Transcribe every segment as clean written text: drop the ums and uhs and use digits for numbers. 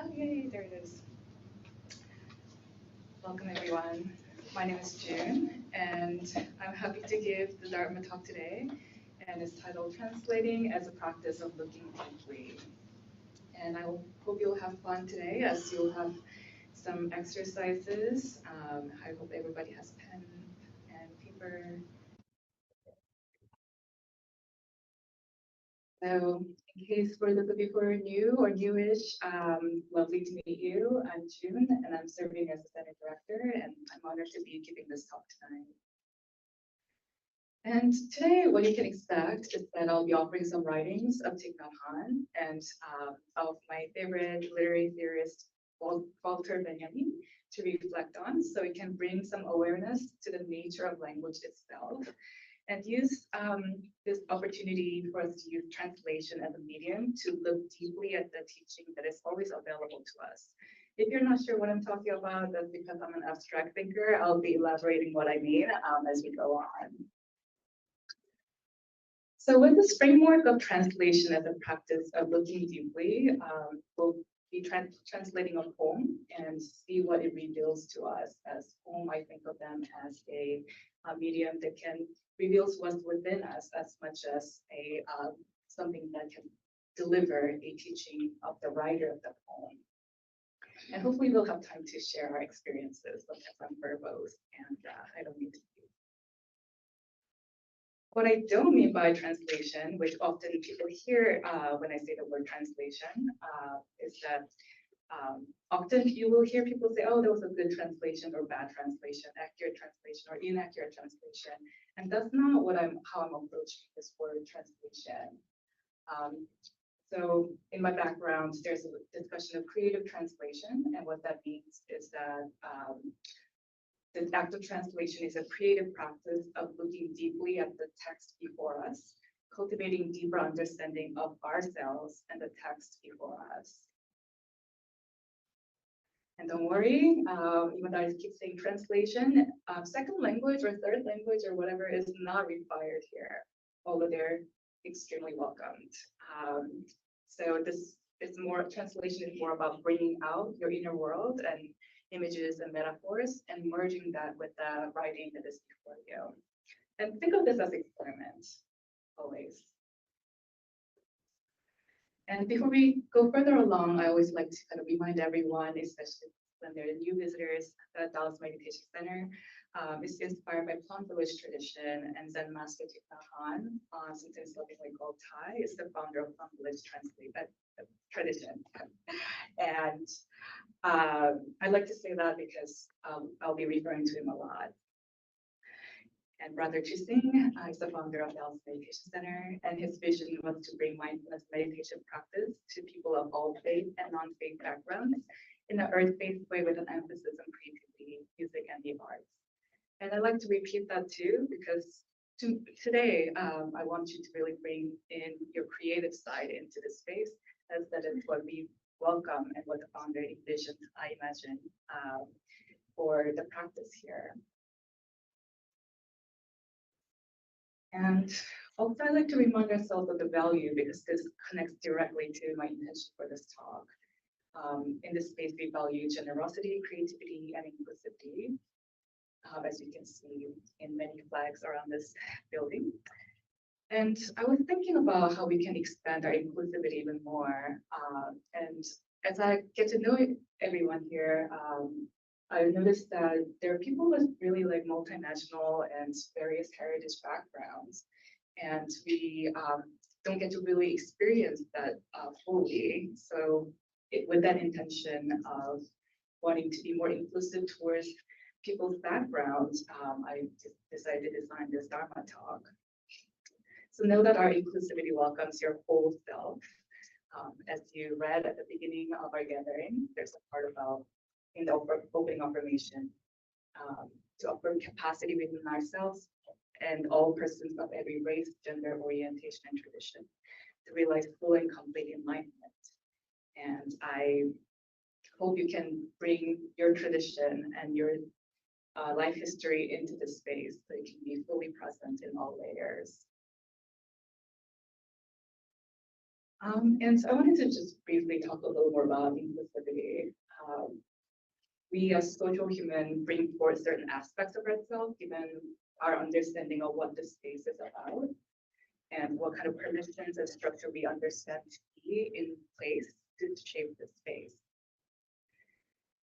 Oh, yay, there it is. Welcome, everyone. My name is Jiyoon, and I'm happy to give the Dharma talk today, and it's titled Translating as a Practice of Looking Deeply. And I hope you'll have fun today as you'll have some exercises. I hope everybody has pen and paper. So, in case for those of you who are new or newish, lovely to meet you. I'm June, and I'm serving as the Center Director, and I'm honored to be giving this talk tonight. And today, what you can expect is that I'll be offering some writings of Thich Nhat Hanh and of my favorite literary theorist, Walter Benjamin, to reflect on, so it can bring some awareness to the nature of language itself, and use this opportunity for us to use translation as a medium to look deeply at the teaching that is always available to us. If you're not sure what I'm talking about, that's because I'm an abstract thinker. I'll be elaborating what I mean as we go on. So with this framework of translation as a practice of looking deeply, we'll be translating a poem and see what it reveals to us. As poem, I think of them as a medium that can reveals what's within us as much as a something that can deliver a teaching of the writer of the poem. And hopefully we'll have time to share our experiences. Sometimes I'm verbose and I don't need to be. What I don't mean by translation, which often people hear when I say the word translation, is that often you will hear people say, oh, that was a good translation or bad translation, accurate translation or inaccurate translation. And that's not how I'm approaching this word translation. So in my background, there's a discussion of creative translation. And what that means is that the act of translation is a creative practice of looking deeply at the text before us, cultivating deeper understanding of ourselves and the text before us. And don't worry, even though I keep saying translation, second language or third language or whatever is not required here, although they're extremely welcomed. So this is more, translation is more about bringing out your inner world and images and metaphors and merging that with the writing that is before you. And think of this as experiment, always. And before we go further along, I always like to kind of remind everyone, especially when they're new visitors, that Dallas Meditation Center is inspired by Plum Village tradition, and Zen Master Thich Nhat Hanh, sometimes lovingly called Thai, is the founder of Plum Village tradition. And I like to say that because I'll be referring to him a lot. And Brother Chising is the founder of Dallas Meditation Center, and his vision was to bring mindfulness meditation practice to people of all faith and non-faith backgrounds in an earth-based way with an emphasis on creativity, music, and the arts. And I like to repeat that too, because today I want you to really bring in your creative side into this space, as that is what we welcome and what the founder envisioned, I imagine, for the practice here. And also, I like to remind ourselves of the value, because this connects directly to my intention for this talk. In this space, we value generosity, creativity, and inclusivity, as you can see in many flags around this building. And I was thinking about how we can expand our inclusivity even more. And as I get to know everyone here, I noticed that there are people with really like multinational and various heritage backgrounds, and we don't get to really experience that fully. So with that intention of wanting to be more inclusive towards people's backgrounds, I decided to design this Dharma talk. So know that our inclusivity welcomes your whole self. As you read at the beginning of our gathering, there's a part about in the opening affirmation to affirm capacity within ourselves and all persons of every race, gender, orientation, and tradition to realize full and complete enlightenment. And I hope you can bring your tradition and your life history into this space so it can be fully present in all layers. And so I wanted to just briefly talk a little more about inclusivity. We as social humans bring forth certain aspects of ourselves, given our understanding of what the space is about and what kind of permissions and structure we understand to be in place to shape the space.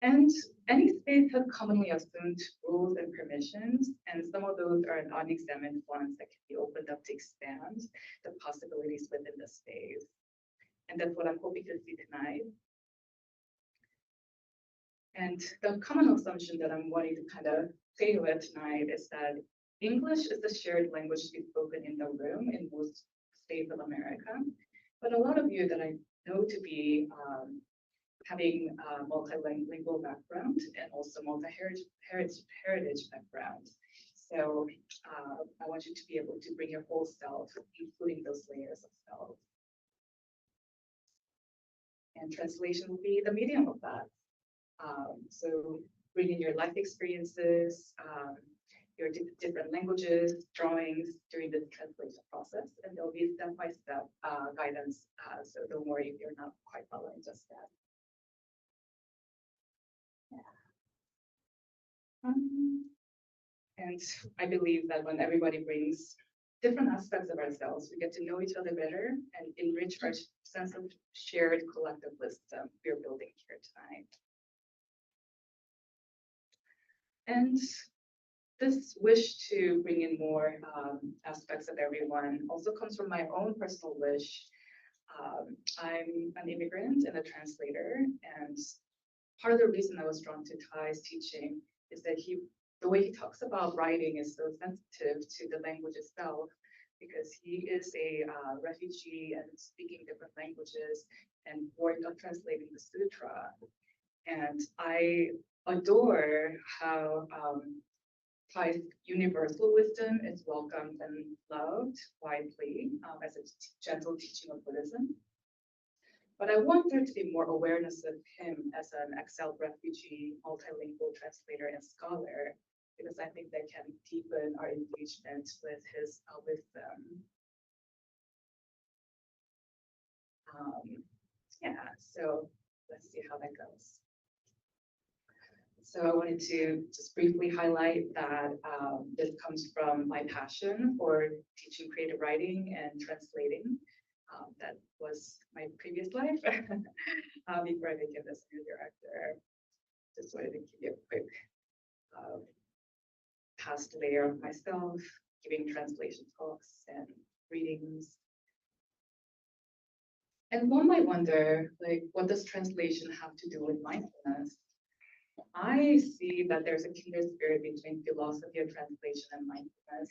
And any space has commonly assumed rules and permissions, and some of those are unexamined ones that can be opened up to expand the possibilities within the space. And that's what I'm hoping to see tonight. And the common assumption that I'm wanting to kind of say to it tonight is that English is the shared language to be spoken in the room in most states of America. But a lot of you that I know to be having a multilingual background and also multi-heritage background. So I want you to be able to bring your whole self, including those layers of self. And translation will be the medium of that. So bring in your life experiences, your different languages, drawings during the translation process, and there'll be step-by-step guidance. So don't worry if you're not quite following just yet. And I believe that when everybody brings different aspects of ourselves, we get to know each other better and enrich our sense of shared collective wisdom we're building here tonight. And this wish to bring in more aspects of everyone also comes from my own personal wish. I'm an immigrant and a translator, and part of the reason I was drawn to Ty's teaching is that the way he talks about writing is so sensitive to the language itself, because he is a refugee and speaking different languages and worked on translating the sutra. And I adore how Ty's universal wisdom is welcomed and loved widely as a gentle teaching of Buddhism. But I want there to be more awareness of him as an exiled refugee, multilingual translator, and scholar, because I think that can deepen our engagement with his wisdom. Yeah, so let's see how that goes. So I wanted to just briefly highlight that this comes from my passion for teaching creative writing and translating. That was my previous life before I became this new director. Just wanted to give you a quick past layer of myself, giving translation talks and readings. And one might wonder, like, what does translation have to do with mindfulness? I see that there's a kindred spirit between philosophy of translation and mindfulness,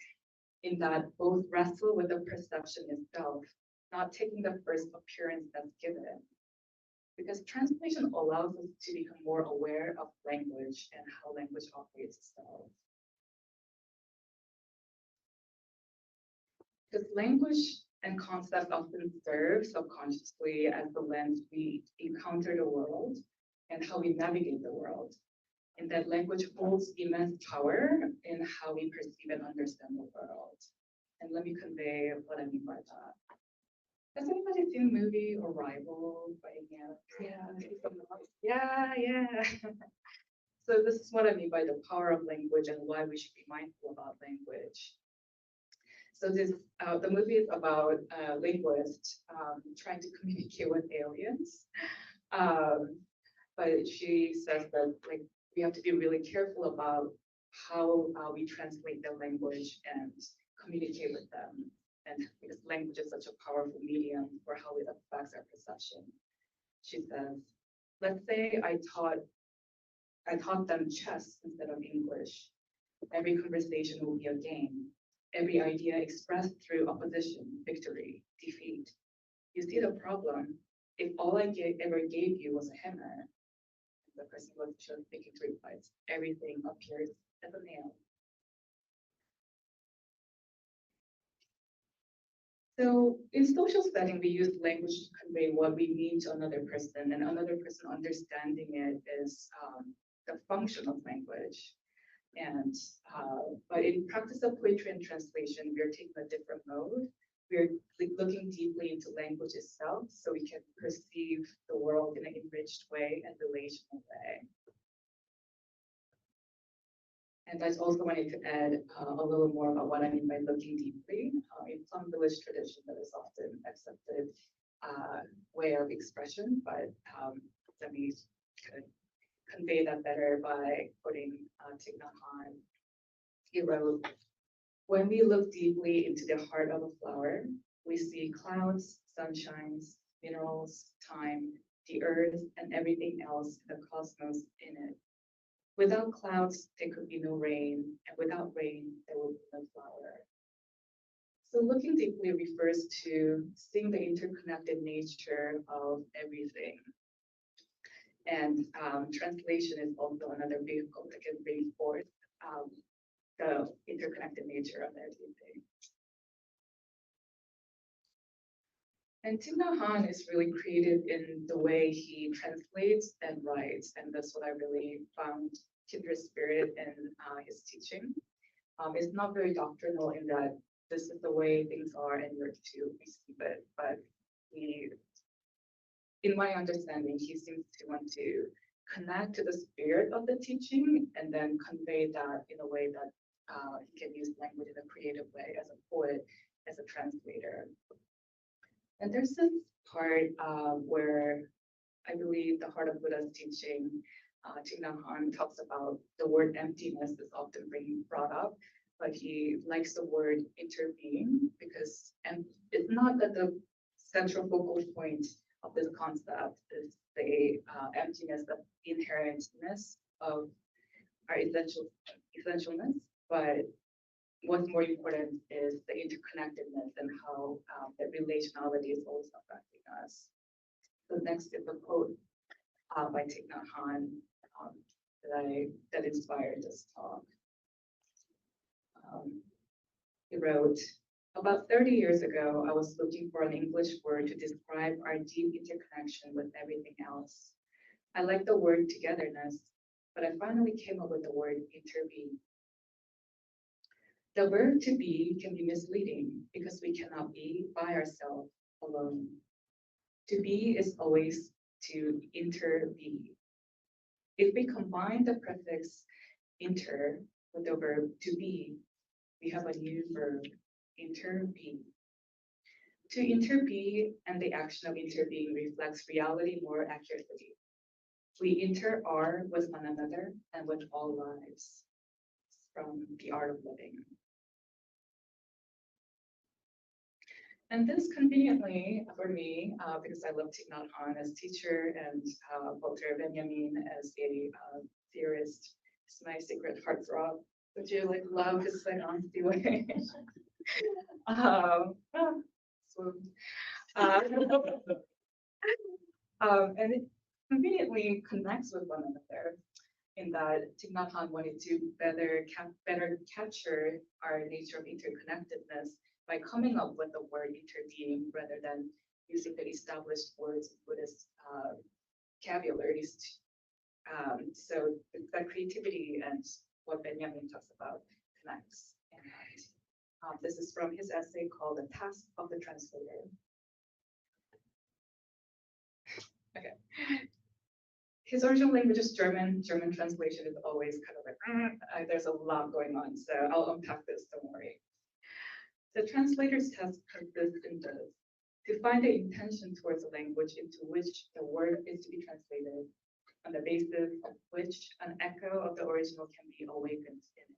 in that both wrestle with the perception itself, not taking the first appearance that's given. Because translation allows us to become more aware of language and how language operates itself. Because language and concept often serve subconsciously as the lens we encounter the world and how we navigate the world. And that language holds immense power in how we perceive and understand the world. And let me convey what I mean by that. Has anybody seen the movie Arrival by Yeah. So this is what I mean by the power of language and why we should be mindful about language. So the movie is about a linguist trying to communicate with aliens. But she says that we have to be really careful about how we translate the language and communicate with them. And because language is such a powerful medium for how it affects our perception. She says, let's say I taught them chess instead of English. Every conversation will be a game. Every idea expressed through opposition, victory, defeat. You see the problem? If all I ever gave you was a hammer, the person was just thinking to replies, everything appears as a nail. So in social setting, we use language to convey what we mean to another person, and another person understanding it is the function of language. And but in practice of poetry and translation, we are taking a different mode. we're looking deeply into language itself so we can perceive the world in an enriched way and relational way. And I also wanted to add a little more about what I mean by looking deeply. In some village tradition, that is often accepted way of expression, but let me kind of convey that better by quoting Thich Nhat Hanh. He wrote, "When we look deeply into the heart of a flower, we see clouds, sunshines, minerals, time, the earth, and everything else in the cosmos in it. Without clouds, there could be no rain, and without rain, there would be no flower." So looking deeply refers to seeing the interconnected nature of everything. And translation is also another vehicle that can reinforce the interconnected nature of everything. And Thich Nhat Hanh is really creative in the way he translates and writes, and that's what I really found kindred spirit in his teaching. It's not very doctrinal in that this is the way things are and you're to receive it, but he, in my understanding, he seems to want to connect to the spirit of the teaching and then convey that in a way that he can use language in a creative way as a poet, as a translator. And there's this part where I believe the heart of Buddha's teaching, Thich Nhat Hanh talks about the word emptiness is often being brought up, but he likes the word interbeing because, and it's not that the central focal point of this concept is the emptiness, the inherentness of our essentialness, but what's more important is the interconnectedness and how that relationality is always affecting us. So next is a quote by Thich Nhat Hanh that inspired this talk. He wrote, "About 30 years ago, I was looking for an English word to describe our deep interconnection with everything else. I like the word togetherness, but I finally came up with the word interbeing. The verb to be can be misleading because we cannot be by ourselves alone. To be is always to interbe. If we combine the prefix inter with the verb to be, we have a new verb, interbe. To interbe and the action of interbeing reflects reality more accurately. We inter-are with one another and with all lives." From The Art of Living. And this conveniently for me, because I love Thich Nhat Hanh as teacher and Walter Benjamin as a theorist, is my secret heartthrob. Would you like love his like honesty way? And it conveniently connects with one another in that Thich Nhat Hanh wanted to better capture our nature of interconnectedness by coming up with the word interbeing rather than using the established words in Buddhist vocabularies. So that creativity and what Benjamin talks about connects. And this is from his essay called "The Task of the Translator." Okay. His original language is German. German translation is always kind of like, there's a lot going on, so I'll unpack this, don't worry. The translator's task consists in this: to find the intention towards a language into which the word is to be translated, on the basis of which an echo of the original can be awakened in it.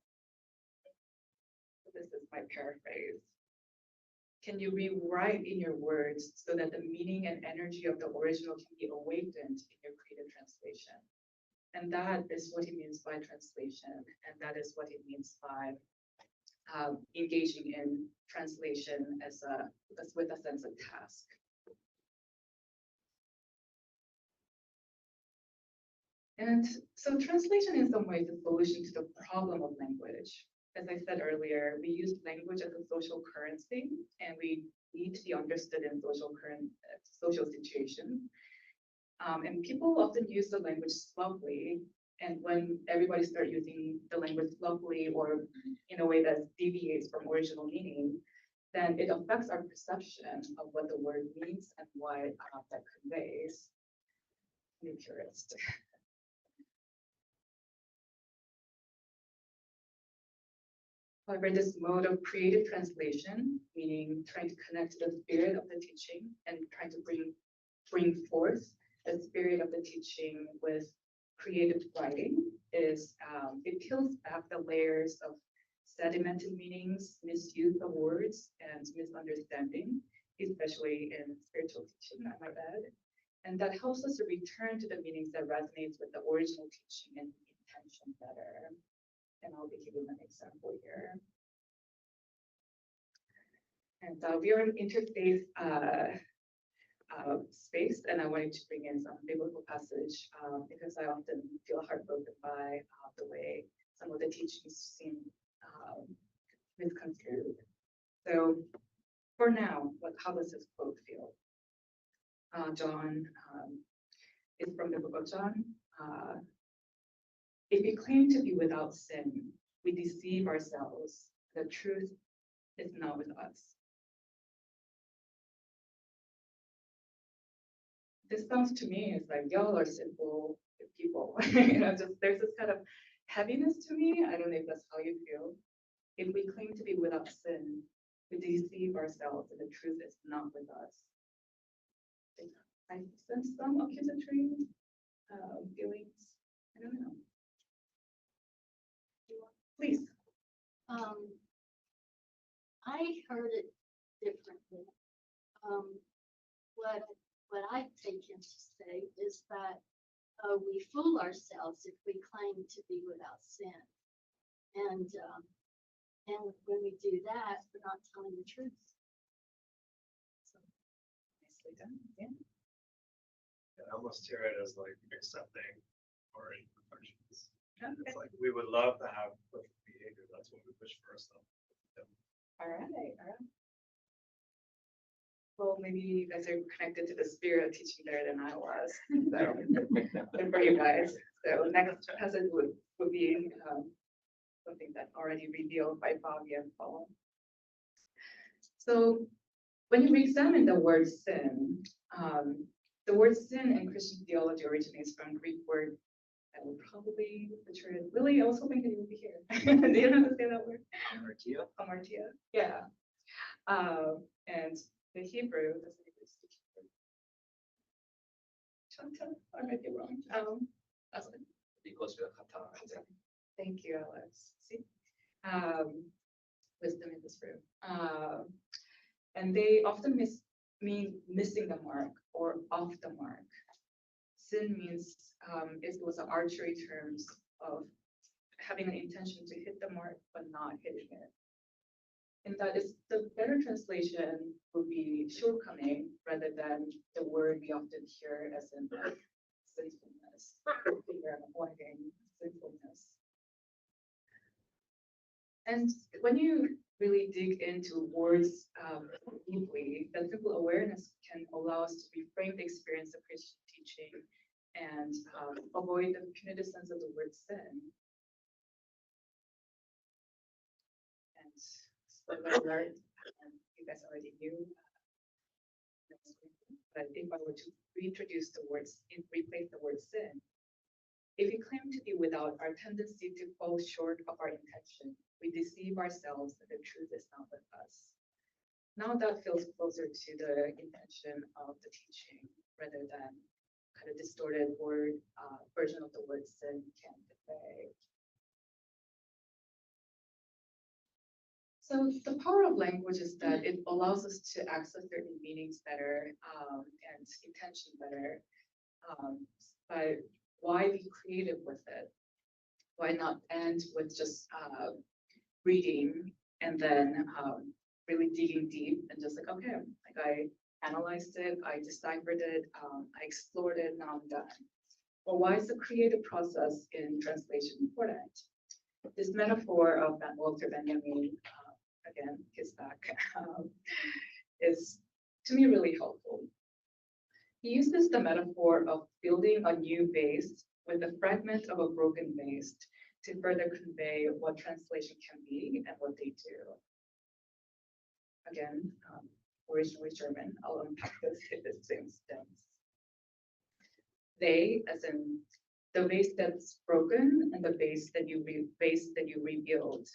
So this is my paraphrase. Can you rewrite in your words so that the meaning and energy of the original can be awakened in your creative translation? And that is what he means by translation, and that is what he means by engaging in translation as with a sense of task. And so translation in some ways is a solution to the problem of language. As I said earlier, we use language as a social currency, and we need to be understood in social situations. And people often use the language sloppily, and when everybody starts using the language sloppily or in a way that deviates from original meaning, then it affects our perception of what the word means and what that conveys. I'm curious. However, this mode of creative translation, meaning trying to connect to the spirit of the teaching and trying to bring forth the spirit of the teaching with creative writing, is it peels back the layers of sedimented meanings, misuse of words, and misunderstanding, especially in spiritual teaching, I might add. And that helps us to return to the meanings that resonates with the original teaching and intention better. And I'll be giving an example here. And we are an interfaith space, and I wanted to bring in some biblical passage because I often feel heartbroken by the way some of the teachings seem misconstrued. So for now, how does this quote feel? John is from the book of John. If we claim to be without sin, we deceive ourselves. The truth is not with us. This sounds to me as like y'all are simple people. Just there's this kind of heaviness to me. I don't know if that's how you feel. If we claim to be without sin, we deceive ourselves, and the truth is not with us. I sense some accusatory feelings. I don't know. Please. I heard it differently. What I take him to say is that we fool ourselves if we claim to be without sin, and when we do that, we're not telling the truth. So nicely done. Yeah. I almost hear it as like accepting our imperfections. Okay. It's like we would love to have perfect behavior. That's what we wish for ourselves. All right. Well, maybe you guys are connected to the spirit of teaching better than I was. So good for you guys. So next passage would be something that already revealed by Bobby and Paul. So when you examine the word sin, the word sin in Christian theology originates from Greek word. I will probably butcher it. Lily, I was hoping that you would be here. Do you know how to say that word? Hamartia? Hamartia. Yeah. And the Hebrew, I might be wrong. That's it. Equals to kata. Thank you, Alex. See, wisdom in this room. And they often mean missing the mark or off the mark. Sin means it was an archery terms of having an intention to hit the mark but not hitting it. And that is the better translation would be shortcoming rather than the word we often hear as in sinfulness. We are avoiding sinfulness. And when you really dig into words deeply, that simple awareness can allow us to reframe the experience of Christian teaching and avoid the punitive sense of the word sin. And spoiler alert, you guys already knew. But if I were to reintroduce the words, replace the word sin, if we claim to be without our tendency to fall short of our intention, we deceive ourselves and the truth is not with us. Now that feels closer to the intention of the teaching rather than kind of distorted word version of the word sin can convey. So the power of language is that it allows us to access certain meanings better and intention better. But why be creative with it? Why not end with just reading and then really digging deep and just like, okay, like I analyzed it, I deciphered it, I explored it, now I'm done. Well, why is the creative process in translation important? This metaphor of Walter Benjamin, again, his back, is to me really helpful. He uses the metaphor of building a new vase with a fragment of a broken vase to further convey what translation can be and what they do. again, originally German. I'll unpack this in the same stems. They, as in the vase that's broken and the vase that you rebuild,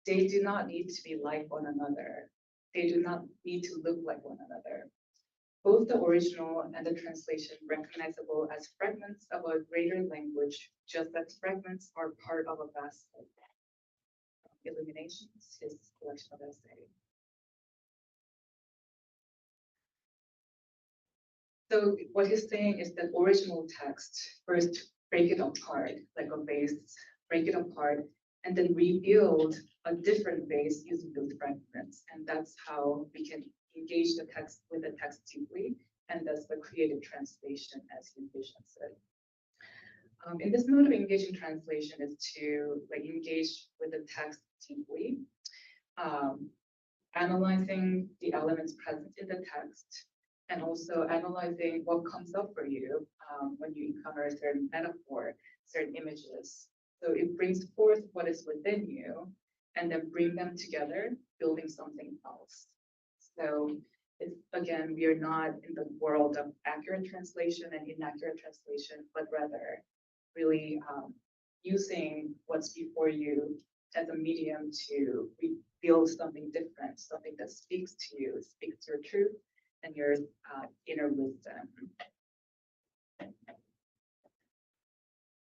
they do not need to be like one another. They do not need to look like one another. Both the original and the translation recognizable as fragments of a greater language, just as fragments are part of a vast whole. Illuminations, his collection of essays. So what he's saying is that original text, first break it apart, like a vase, break it apart, and then rebuild a different vase using those fragments. And that's how we can engage the text with the text deeply, and that's the creative translation as he envisions it. In this mode of engaging translation is to engage with the text deeply, analyzing the elements present in the text, and also analyzing what comes up for you when you encounter a certain metaphor, certain images. So it brings forth what is within you, and then bring them together, building something else. So it's, again, we are not in the world of accurate translation and inaccurate translation, but rather really using what's before you as a medium to reveal something different, something that speaks to you, speaks to your truth and your inner wisdom.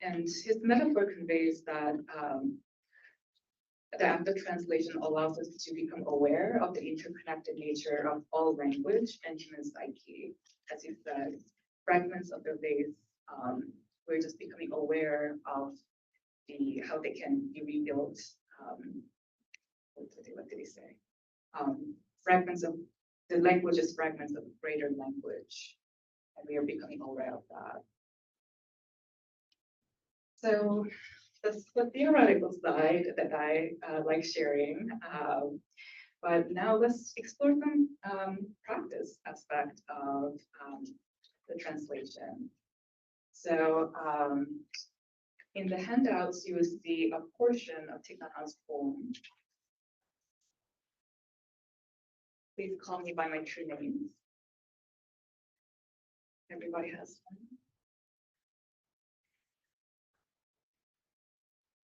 And his metaphor conveys that the act of translation allows us to become aware of the interconnected nature of all language and human psyche. As he said, fragments of the vase, we're just becoming aware of how they can be rebuilt. What did he say? Fragments of the language is fragments of greater language, and we are becoming aware of that. So that's the theoretical side that I like sharing. But now let's explore some practice aspect of the translation. So in the handouts, you will see a portion of Thich Nhat Hanh's poem. Please call me by my true names. Everybody has one.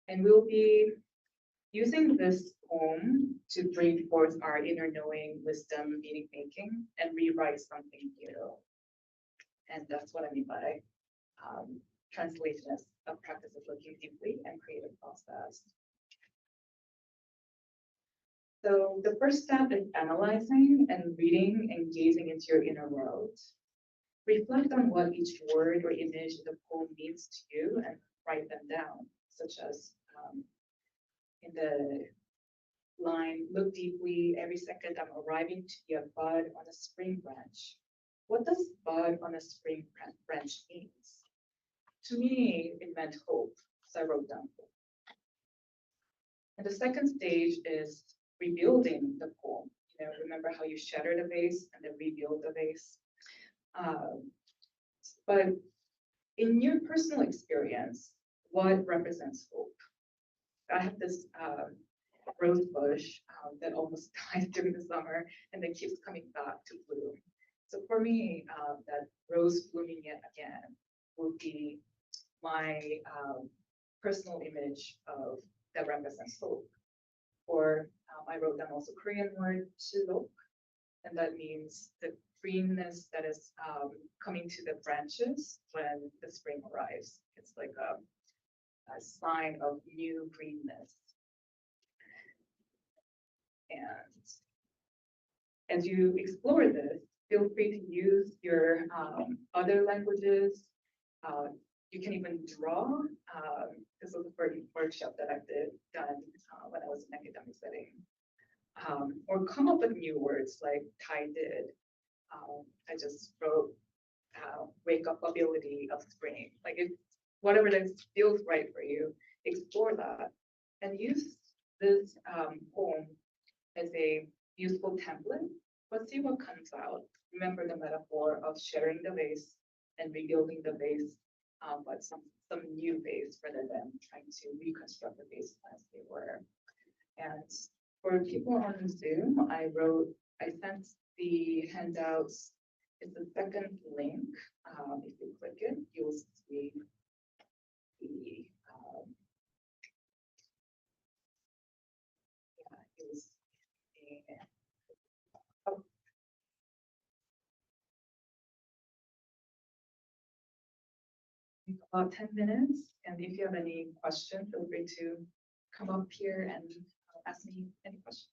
And we'll be using this poem to bring forth our inner knowing, wisdom, meaning making, and rewrite something new. And that's what I mean by translation as a practice of looking deeply and creative process. So the first step is analyzing and reading and gazing into your inner world. Reflect on what each word or image in the poem means to you and write them down, such as in the line, look deeply, every second I'm arriving to be a bud on a spring branch. What does bud on a spring branch mean? To me, it meant hope, so I wrote down hope. And the second stage is rebuilding the poem. Remember how you shattered a vase and then rebuild the vase? But in your personal experience, what represents hope? I have this rose bush that almost died during the summer and then keeps coming back to bloom. So for me, that rose blooming yet again will be my personal image of that represents hope. Or I wrote down also Korean word chilok, and that means the greenness that is coming to the branches when the spring arrives. It's like a sign of new greenness. And as you explore this, feel free to use your other languages. You can even draw. This was the first workshop that I've done when I was in academic setting. Or come up with new words like Thai did. I just wrote wake up ability of spring. Like it's whatever that feels right for you, explore that and use this poem as a useful template, but see what comes out. Remember the metaphor of sharing the vase and rebuilding the vase, but some new vase rather than trying to reconstruct the vase as they were. And for people on Zoom, I wrote I sent the handouts. It's the second link. If you click it, you'll see the yeah, you'll see oh, about 10 minutes. And if you have any questions, feel free to come up here and ask me any questions.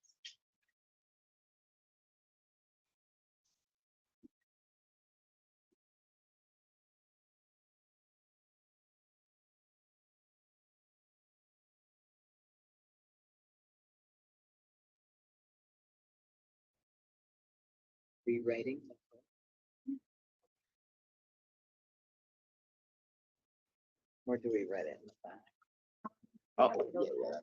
Rewriting. Or do we write it in the back? Oh, yeah, yeah.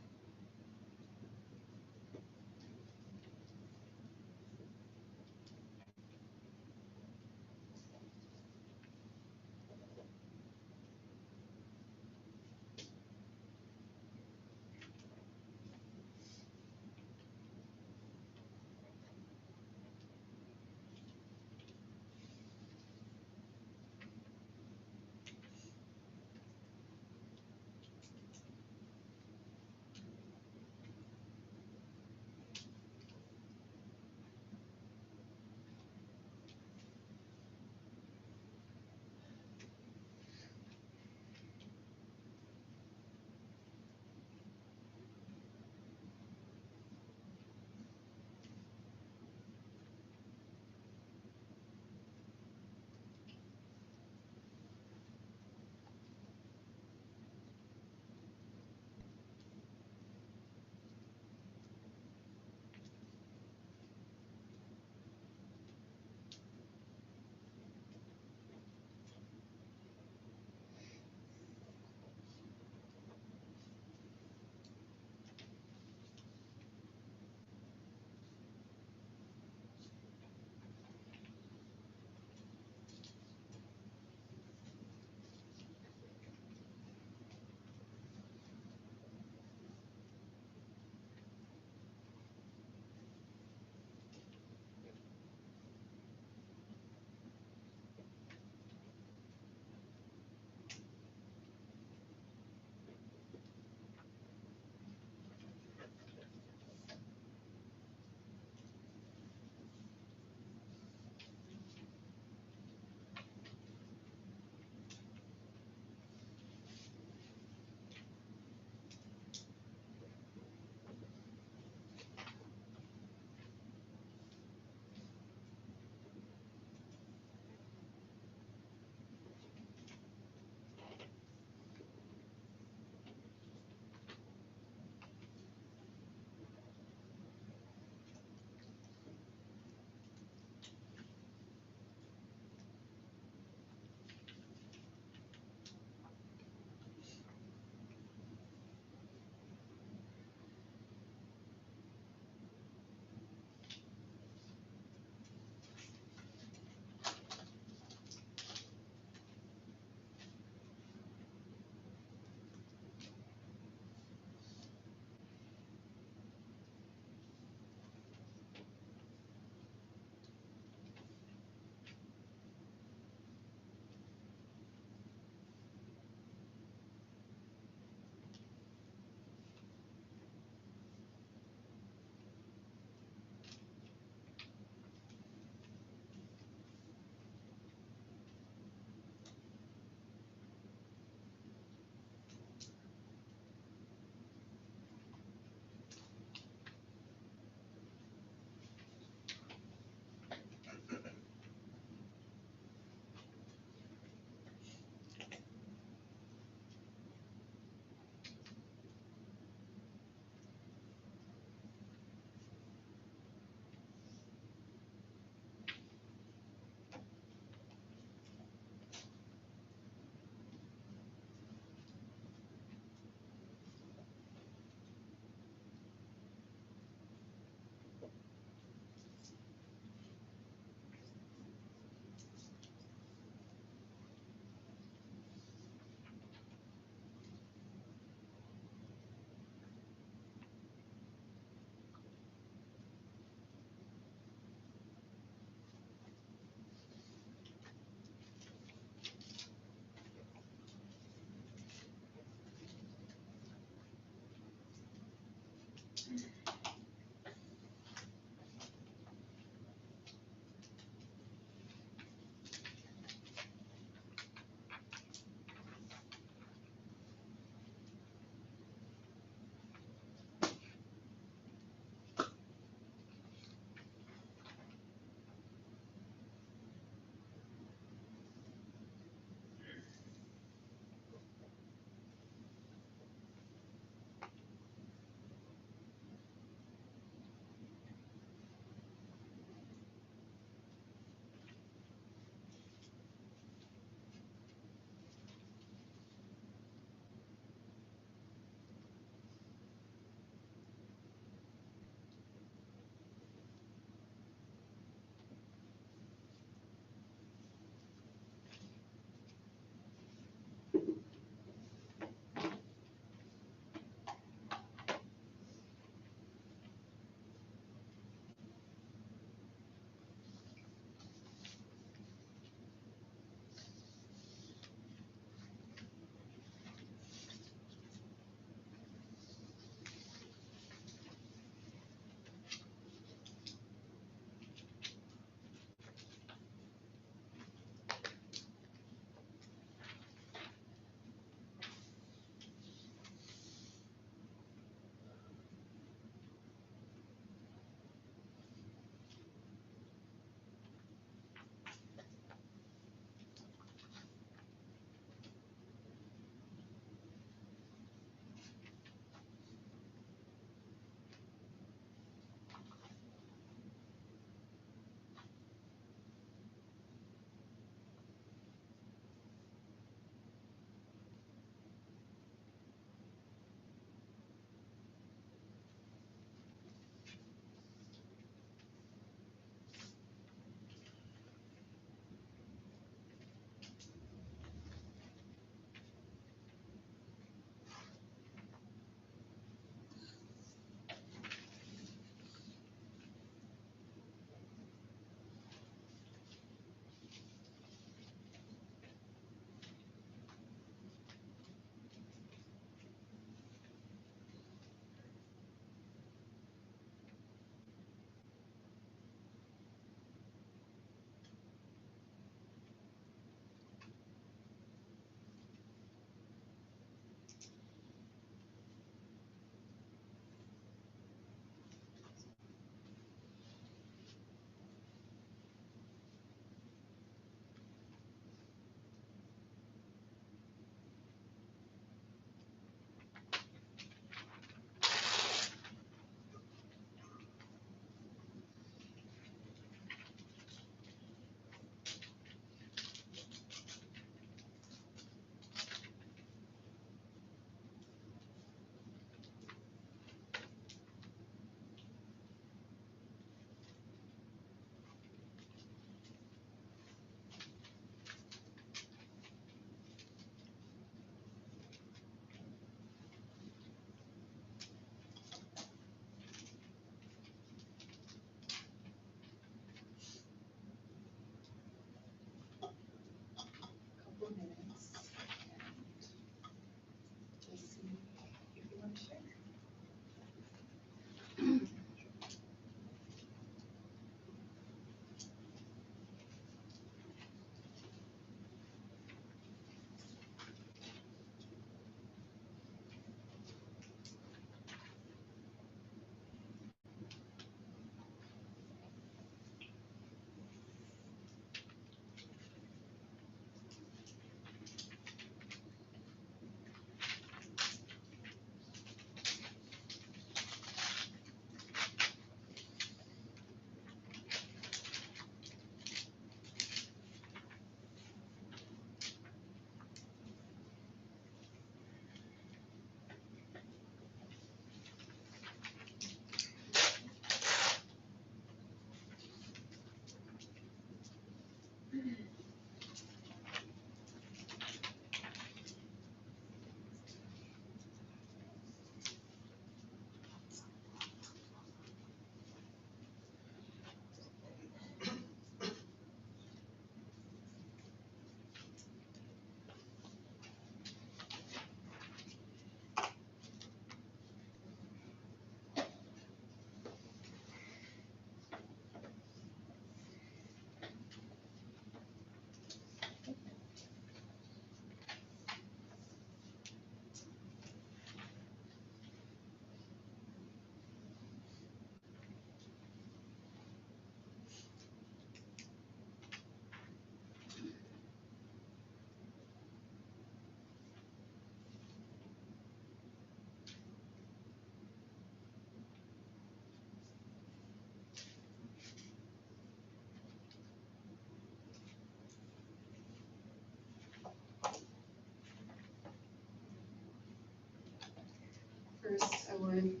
I would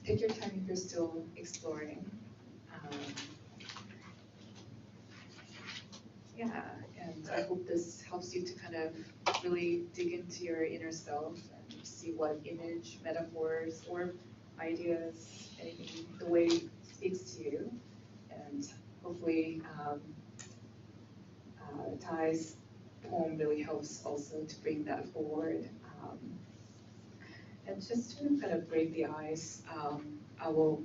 take your time if you're still exploring. Um, yeah, and I hope this helps you to kind of really dig into your inner self and see what image, metaphors, or ideas, anything, the way it speaks to you. And hopefully, Ty's poem really helps also to bring that forward. And just to kind of break the ice, I will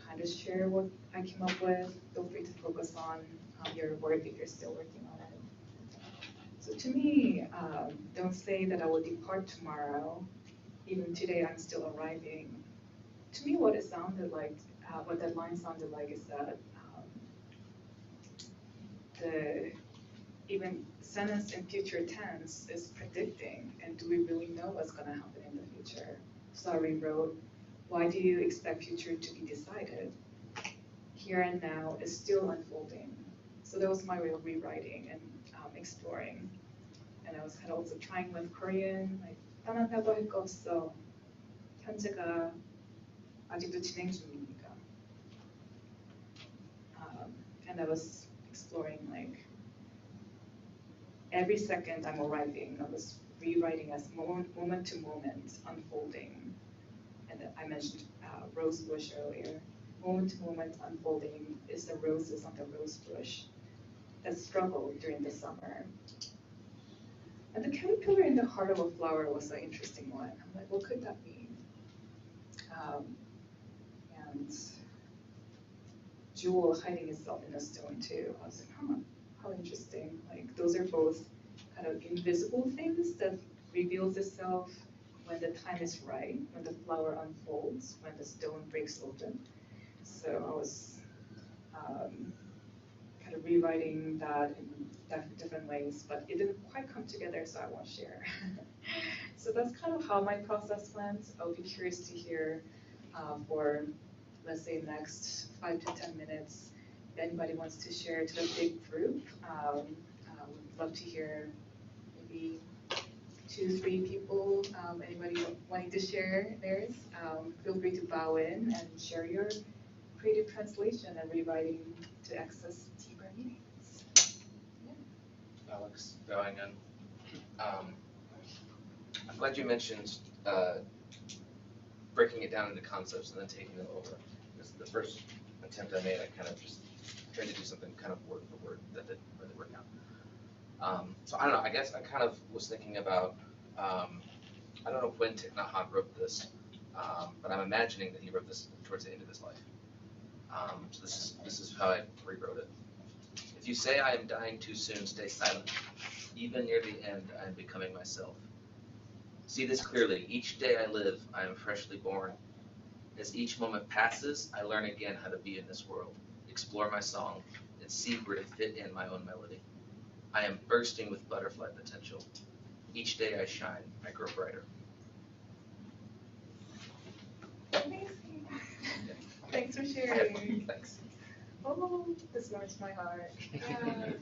kind of share what I came up with. Feel free to focus on your work if you're still working on it. So to me, don't say that I will depart tomorrow. Even today, I'm still arriving. To me, what it sounded like, what that line sounded like is that the even sentence in future tense is predicting, and do we really know what's going to happen in the future? So I rewrote, why do you expect future to be decided? Here and now is still unfolding. So that was my way of rewriting and exploring. And I was kind of also trying with Korean, like, 떠난다고 할 거 없어. 현재가 아직도 진행 중이니까. And I was exploring like, every second I'm arriving, I was rewriting as moment to moment unfolding. And I mentioned rose bush earlier. Moment to moment unfolding is the roses on the rose bush that struggle during the summer. And the caterpillar in the heart of a flower was an interesting one. I'm like, what could that mean? And jewel hiding itself in a stone too. I was like, huh, how interesting. Like those are both kind of invisible things that reveals itself when the time is right, when the flower unfolds, when the stone breaks open. So I was kind of rewriting that in different ways, but it didn't quite come together, so I won't share. So that's kind of how my process went. I'll be curious to hear for, let's say, next 5 to 10 minutes, if anybody wants to share to a big group. Would love to hear maybe 2, 3 people, anybody wanting to share theirs. Feel free to bow in and share your creative translation and rewriting to access deeper meanings. Yeah. Alex, bowing in. I'm glad you mentioned breaking it down into concepts and then taking them over. Because the first attempt I made, I kind of just tried to do something kind of word for word that didn't really work out. So I don't know, I guess I kind of was thinking about, I don't know when Thich Nhat Hanh wrote this, but I'm imagining that he wrote this towards the end of his life. So this is how I rewrote it. If you say I am dying too soon, stay silent. Even near the end, I am becoming myself. See this clearly. Each day I live, I am freshly born. As each moment passes, I learn again how to be in this world, explore my song, and see where to fit in my own melody. I am bursting with butterfly potential. Each day I shine, I grow brighter. Amazing. Thanks for sharing. Thanks. Oh, this warms my heart. Yeah.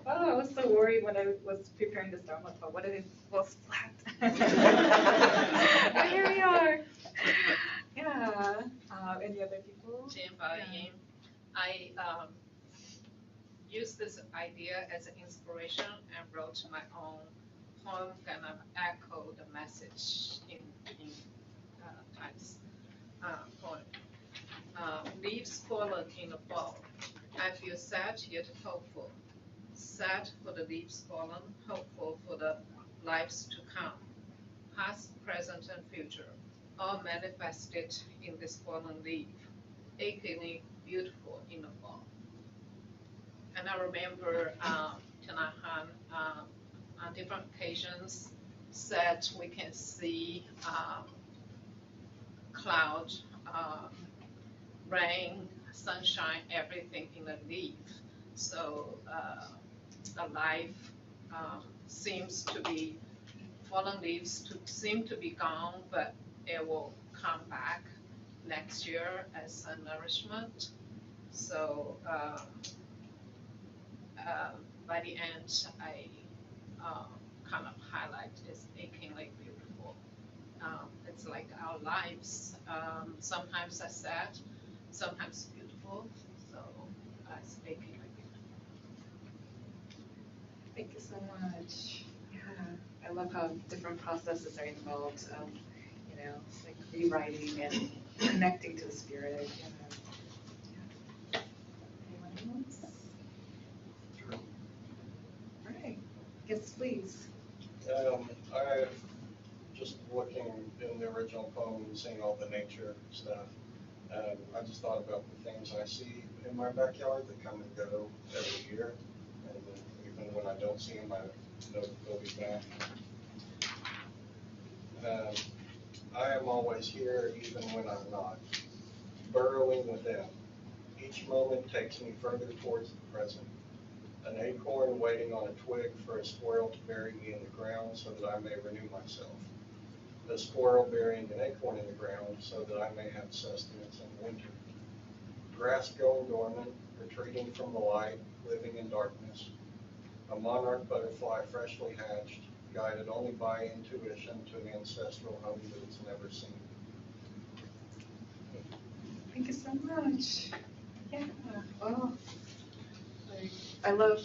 Oh, I was so worried when I was preparing this Dharma talk. What if it falls flat? And here we are. Yeah. Any other people? Jiyoon. I used this idea as an inspiration and wrote my own poem, kind of echo the message in Ty's poem. Leaves fallen in the fall. I feel sad yet hopeful. Sad for the leaves fallen, hopeful for the lives to come. Past, present, and future, all manifested in this fallen leaf, achingly beautiful in the fall. And I remember Thich Nhat Hanh on different occasions said we can see cloud, rain, sunshine, everything in a leaf. So the life seems to be, fallen leaves seem to be gone, but it will come back next year as a nourishment. So by the end, I kind of highlight is achingly beautiful. It's like our our lives. Sometimes that's sad, sometimes beautiful. So I speak like Thank you so much. Yeah, I love how different processes are involved of, like rewriting and connecting to the spirit. Yeah. Anyone else? All right. Yes, please. I just looking in the original poem and seeing all the nature stuff. I just thought about the things I see in my backyard that come and go every year. And even when I don't see them, I know that they'll be back. I am always here, even when I'm not, burrowing within. Each moment takes me further towards the present. An acorn waiting on a twig for a squirrel to bury me in the ground so that I may renew myself. A squirrel burying an acorn in the ground so that I may have sustenance in winter. Grass going dormant, retreating from the light, living in darkness. A monarch butterfly freshly hatched, guided only by intuition to an ancestral home that it's never seen. Thank you so much. Yeah. Well, I love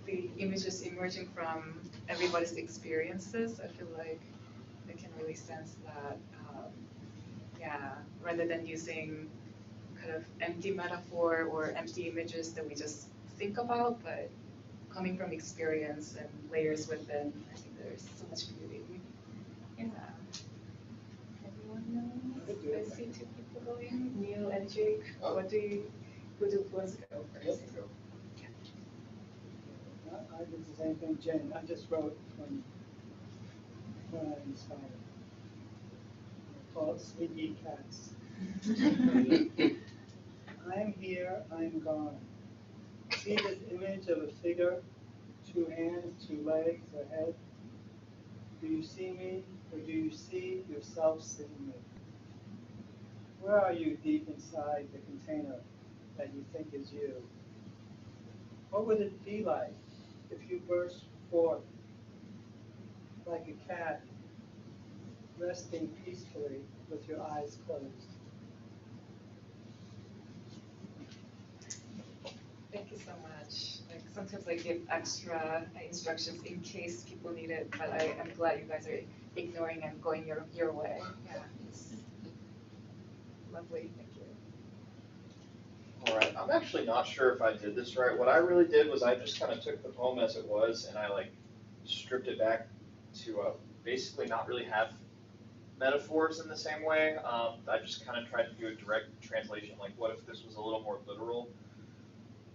the images emerging from everybody's experiences. I feel like I can really sense that, yeah, rather than using kind of empty metaphor or empty images that we just think about, but coming from experience and layers within, I think there's so much beauty. Yeah. Anyone else? I see two people going, Neil and Jake. Who wants to go first? I did the same thing, Jen. I just wrote from when I inspired. I call it Sleepy Cats. I'm here, I'm gone. See this image of a figure, 2 hands, 2 legs, a head. Do you see me, or do you see yourself sitting there? Where are you deep inside the container that you think is you? What would it be like if you burst forth like a cat, resting peacefully with your eyes closed? Thank you so much. Like sometimes I give extra instructions in case people need it, but I am glad you guys are ignoring and going your way. Yeah, it's lovely. Thank you. All right, I'm actually not sure if I did this right. What I really did was I just kind of took the poem as it was and I like stripped it back to basically not really have metaphors in the same way. I just kind of tried to do a direct translation, like what if this was a little more literal?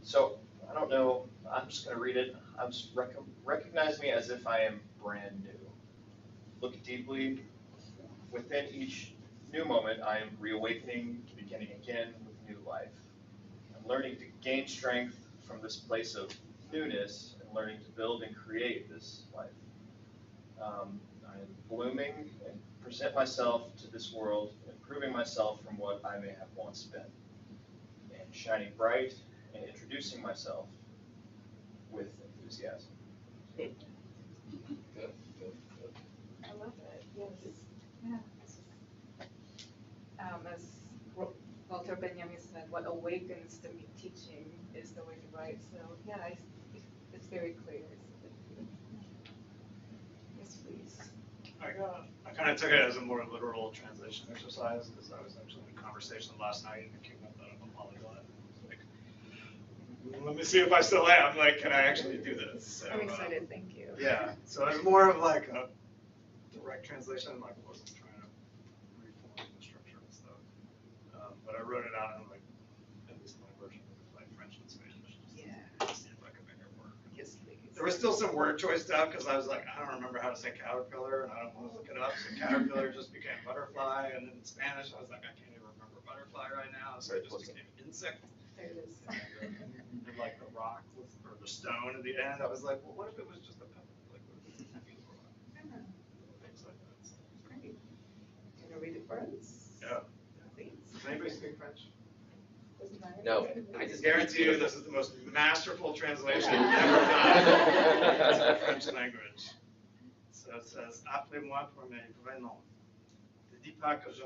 So I don't know, I'm just going to read it. I'm just recognize me as if I am brand new. Look deeply within each new moment. I am reawakening, beginning again with new life. I'm learning to gain strength from this place of newness and learning to build and create this life. I'm blooming and present myself to this world, improving myself from what I may have once been, and shining bright and introducing myself with enthusiasm. Good, good, good. I love it. Yes. Yeah. As Walter Benjamin said, what awakens the teaching is the way to write. So yeah, it's very clear. Yes, please. I kind of took it as a more literal translation exercise because I was actually in a conversation last night and it came up that I'm a polyglot. Like, let me see if I still am. Like, can I actually do this? So, I'm excited. Thank you. Yeah. So it's more of like a direct translation. Like, I wasn't trying to reform the structure and stuff. But I wrote it out in like, at least my version of like French and Spanish. Yeah. See if I could make it work. Yes, please. There was still some word choice stuff because I was like, I don't remember how to say caterpillar and I don't want to look it up. So caterpillar just became butterfly, and then in Spanish I was like, I can't even remember butterfly right now, so it just became insect. There it is. And like the rock or the stone at the end, I was like, well, what if it was just a pebble? Like, what if it was a beautiful rock? Things like that. So. Great. You want to read it for us? Yeah. Please. Does anybody speak French? Doesn't matter. No, I just guarantee you this is the most masterful translation ever done into the French language. So it says, appelez-moi pour mes prénoms. ne dis pas que je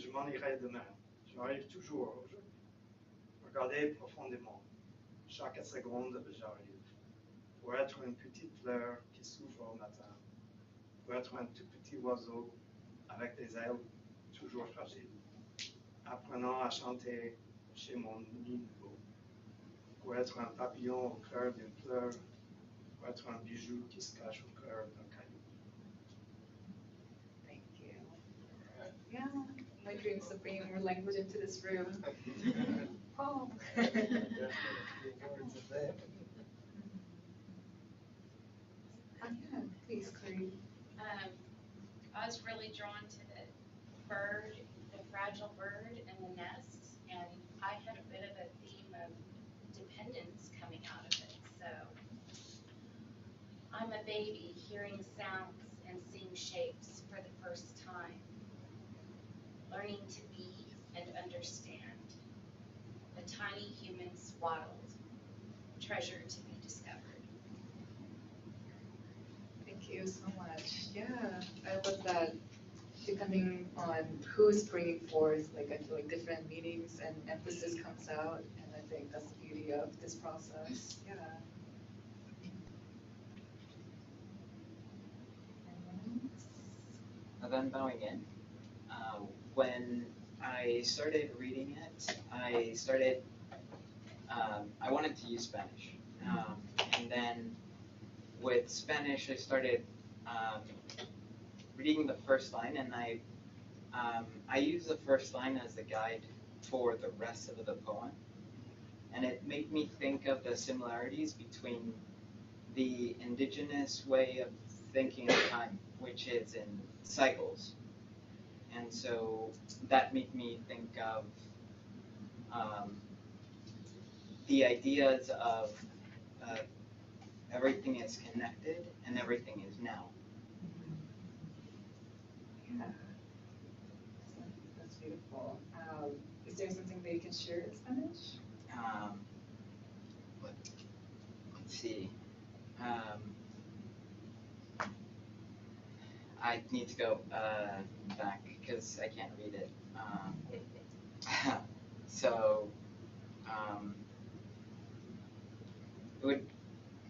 m'en irai demain. J'arrive toujours. Regardez profondément. Chaque seconde, j'arrive. Pour être une petite fleur qui souffre au matin. Pour être un tout petit oiseau avec des ailes toujours fragiles. Apprenant à chanter chez mon nid nouveau. Pour être un papillon au cœur d'une fleur. Pour être un bijou qui se cache au cœur d'un caillou. Thank you. Yeah, my dreams of bringing more language into this room. Oh. Yeah, please, Clary. I was really drawn to the bird, the fragile bird and the nest, and I had a bit of a theme of dependence coming out of it. So I'm a baby hearing sounds and seeing shapes for the first time, learning to be and understand. A tiny human swaddled, treasure to be discovered. Thank you so much. Yeah, I love that. Depending on who's bringing forth, like I feel like different meanings and emphasis comes out, and I think that's the beauty of this process. Yeah. And then bowing in. When I started reading it, I wanted to use Spanish. And then with Spanish, I started reading the first line, and I use the first line as the guide for the rest of the poem. And it made me think of the similarities between the indigenous way of thinking of time, which is in cycles. And so that made me think of the ideas of everything is connected and everything is now. Yeah. That's beautiful. Is there something that you can share in Spanish? Let's see. I need to go back because I can't read it. So it would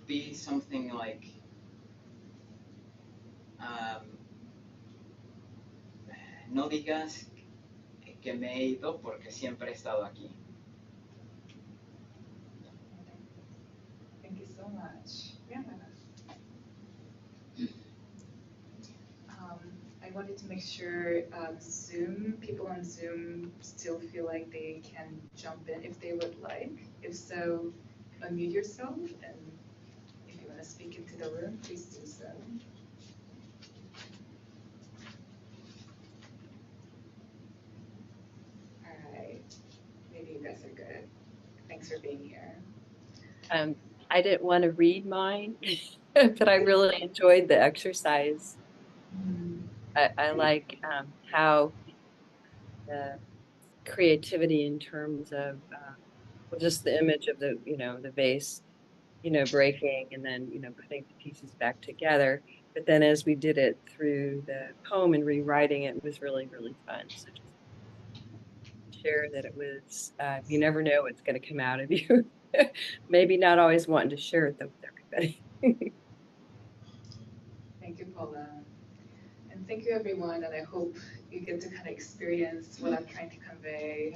be something like no digas que me he ido porque siempre he estado aquí. Thank you so much. Yeah. I wanted to make sure people on Zoom still feel like they can jump in if they would like. If so, unmute yourself, and if you want to speak into the room, please do so. All right, maybe you guys are good. Thanks for being here. I didn't want to read mine, but I really enjoyed the exercise. I like how the creativity in terms of well, just the image of the the vase, breaking and then putting the pieces back together. But then as we did it through the poem and rewriting it, was really fun. So just share that it was you never know what's going to come out of you. Maybe not always wanting to share it though with everybody. Thank you, Paula. And thank you, everyone. And I hope you get to kind of experience what I'm trying to convey,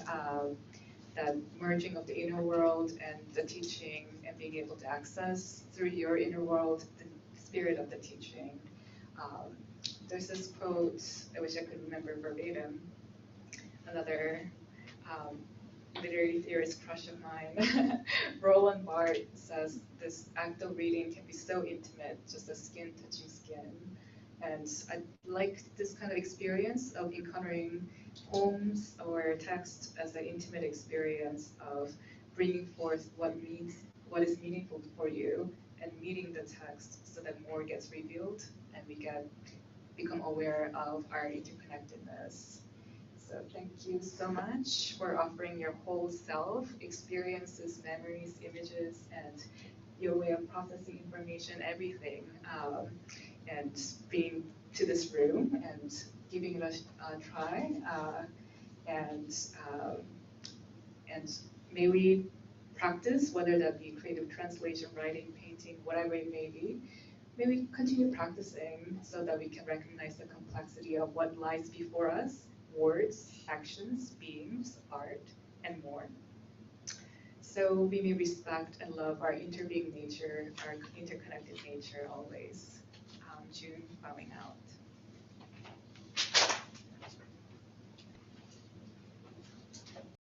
that merging of the inner world and the teaching, and being able to access through your inner world the spirit of the teaching. There's this quote, I wish I could remember verbatim. Another literary theorist crush of mine, Roland Barthes, says this act of reading can be so intimate, just as skin touching skin. And I like this kind of experience of encountering poems or text as an intimate experience of bringing forth what is meaningful for you, and meeting the text so that more gets revealed and we become aware of our interconnectedness. So thank you so much for offering your whole self, experiences, memories, images, and your way of processing information, everything, and being to this room and giving it a try, and may we practice, whether that be creative translation, writing, painting, whatever it may be. May we continue practicing so that we can recognize the complexity of what lies before us: words, actions, beings, art, and more. So we may respect and love our interbeing nature, our interconnected nature always. Jiyoon, bowing out.